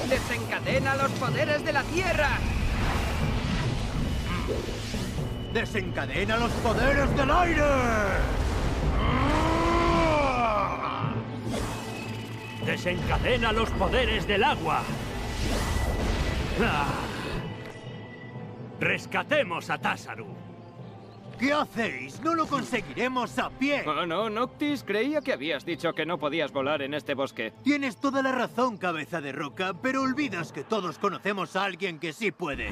¡Desencadena los poderes de la tierra! ¡Desencadena los poderes del aire! ¡Desencadena los poderes del agua! ¡Rescatemos a Tazaru! ¿Qué hacéis? ¡No lo conseguiremos a pie! Oh, no, Noctis, creía que habías dicho que no podías volar en este bosque. Tienes toda la razón, cabeza de roca, pero olvidas que todos conocemos a alguien que sí puede.